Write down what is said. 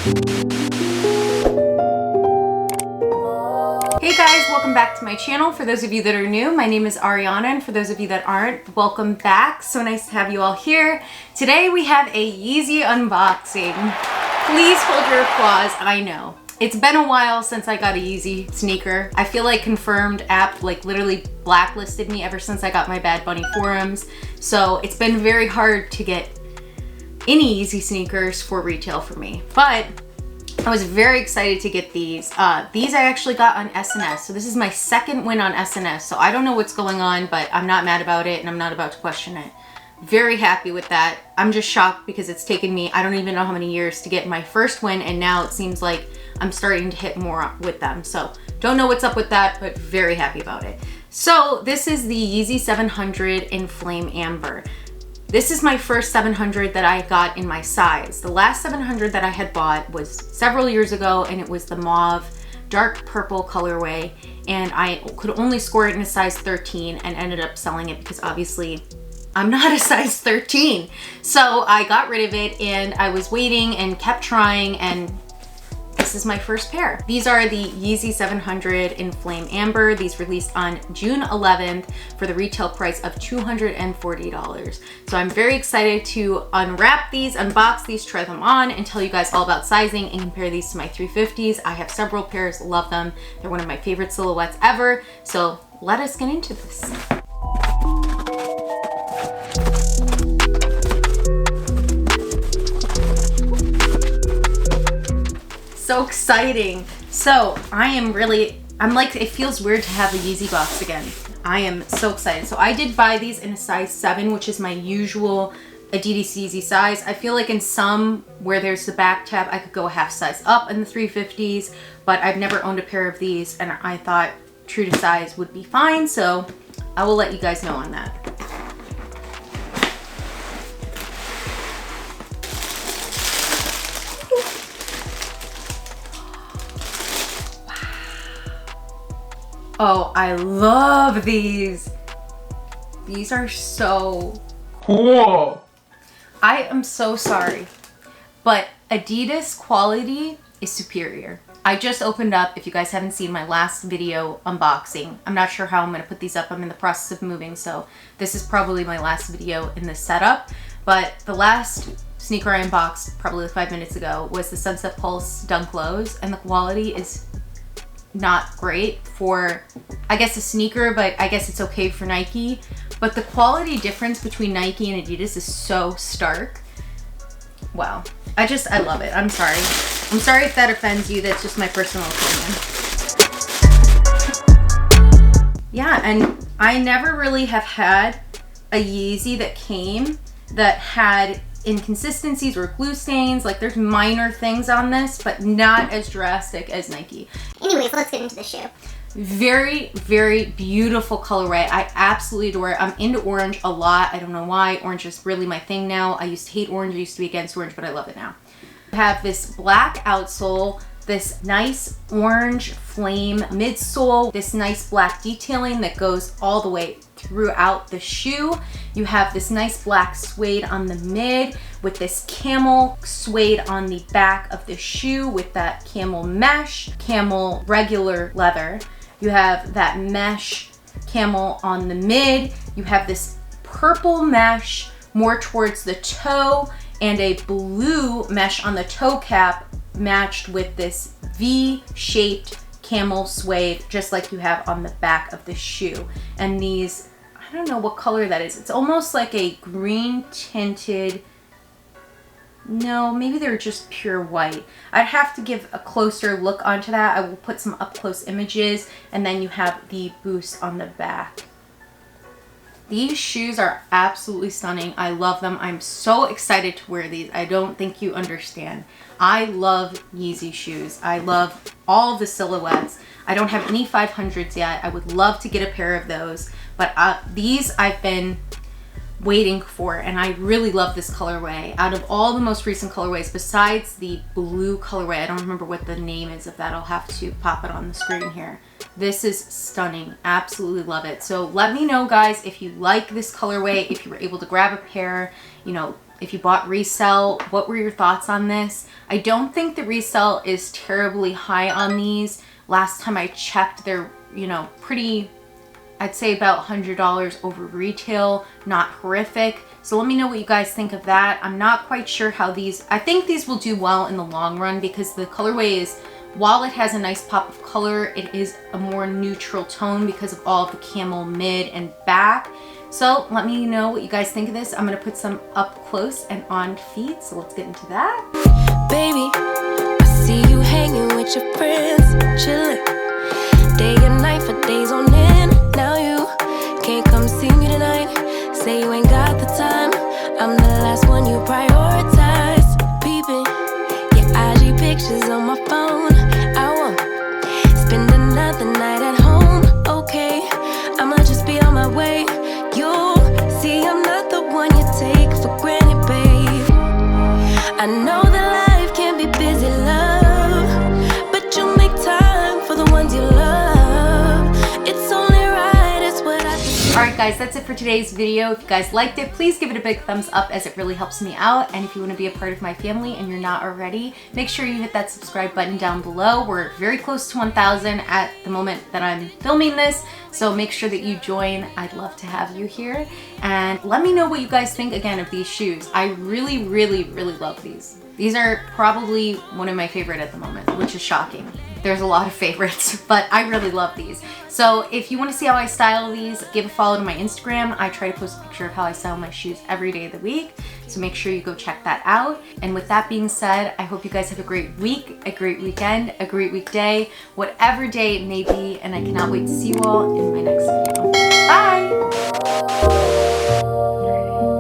Hey guys, welcome back to my channel. For those of you that are new, my name is Arianna, and for those of you that aren't, welcome back. So nice to have you all here. Today we have a Yeezy unboxing. Please hold your applause. I know. It's been a while since I got a Yeezy sneaker. I feel like Confirmed app like literally blacklisted me ever since I got my Bad Bunny forums. So it's been very hard to get any Yeezy sneakers for retail for me. But I was very excited to get these. These I actually got on SNS. So this is my second win on SNS. So I don't know what's going on, but I'm not mad about it and I'm not about to question it. Very happy with that. I'm just shocked because it's taken me, I don't even know how many years to get my first win, and now it seems like I'm starting to hit more with them. So don't know what's up with that, but very happy about it. So this is the Yeezy 700 Enflame Amber. This is my first 700 that I got in my size. The last 700 that I had bought was several years ago, and it was the mauve dark purple colorway, and I could only score it in a size 13 and ended up selling it because obviously I'm not a size 13. So I got rid of it and I was waiting and kept trying, and this is my first pair. These are the Yeezy 700 Enflame Amber. These released on June 11th for the retail price of $240. So I'm very excited to unwrap these, unbox these, try them on, and tell you guys all about sizing and compare these to my 350s. I have several pairs, love them. They're one of my favorite silhouettes ever. So let us get into this. So exciting. So I'm like, it feels weird to have a Yeezy box again. I am so excited. So I did buy these in a size 7, which is my usual Adidas Yeezy size. I feel like in some where there's the back tab, I could go a half size up in the 350s, but I've never owned a pair of these, and I thought true to size would be fine. So I will let you guys know on that. Oh, I love these. These are so cool. I am so sorry, but Adidas quality is superior. I just opened up, if you guys haven't seen my last video unboxing, I'm not sure how I'm gonna put these up. I'm in the process of moving, so this is probably my last video in this setup. But the last sneaker I unboxed probably 5 minutes ago was the Sunset Pulse Dunk Lows, and the quality is not great for, I guess, a sneaker, but I guess it's okay for Nike. But the quality difference between Nike and Adidas is so stark. Wow. I love it. I'm sorry. I'm sorry if that offends you. That's just my personal opinion. Yeah, and I never really have had a Yeezy that came that had inconsistencies or glue stains. Like, there's minor things on this, but not as drastic as Nike. Anyways, let's get into the shoe. Very, very beautiful colorway. I absolutely adore it. I'm into orange a lot. I don't know why. Orange is really my thing now. I used to hate orange. I used to be against orange, but I love it now. I have this black outsole, this nice orange flame midsole, this nice black detailing that goes all the way throughout the shoe. You have this nice black suede on the mid with this camel suede on the back of the shoe with that camel mesh, camel regular leather. You have that mesh camel on the mid. You have this purple mesh more towards the toe and a blue mesh on the toe cap matched with this V-shaped camel suede, just like you have on the back of the shoe. And these, I don't know what color that is. It's almost like a green tinted, no, maybe they're just pure white. I'd have to give a closer look onto that. I will put some up close images, and then you have the Boost on the back. These shoes are absolutely stunning. I love them. I'm so excited to wear these. I don't think you understand. I love Yeezy shoes. I love all of the silhouettes. I don't have any 500s yet. I would love to get a pair of those, but these I've been waiting for, and I really love this colorway. Out of all the most recent colorways, besides the blue colorway, I don't remember what the name is of that. I'll have to pop it on the screen here. This is stunning. Absolutely love it. So let me know, guys, if you like this colorway, if you were able to grab a pair, you know, If you bought resale, what were your thoughts on this? I don't think the resale is terribly high on these. Last time I checked, they're, you know, pretty, I'd say about $100 over retail, not horrific. So let me know what you guys think of that. I'm not quite sure how these, I think these will do well in the long run because the colorway is, while it has a nice pop of color, it is a more neutral tone because of all of the camel mid and back. So let me know what you guys think of this. I'm gonna put some up close and on feet, so let's get into that. Baby, I see you hanging with your friends, chilling day and night for days on end. Now you can't come see me tonight. Say you ain't got the time. I'm the last one you prioritize. Peeping your IG pictures on my phone. I won't spend another night at home. Okay, I'ma just be on my way. You see, I'm not the one you take for granted, babe. I know that life can be busy, love, but you make time for the ones you love. It's only right, it's what I do. Alright guys, that's it for today's video. If you guys liked it, please give it a big thumbs up as it really helps me out. And if you want to be a part of my family and you're not already, make sure you hit that subscribe button down below. We're very close to 1,000 at the moment that I'm filming this. So make sure that you join. I'd love to have you here. And let me know what you guys think again of these shoes. I really, really, really love these. These are probably one of my favorite at the moment, which is shocking. There's a lot of favorites, but I really love these. So if you want to see how I style these, give a follow to my Instagram. I try to post a picture of how I style my shoes every day of the week. So make sure you go check that out. And with that being said, I hope you guys have a great week, a great weekend, a great weekday, whatever day it may be. And I cannot wait to see you all in my next video. Bye!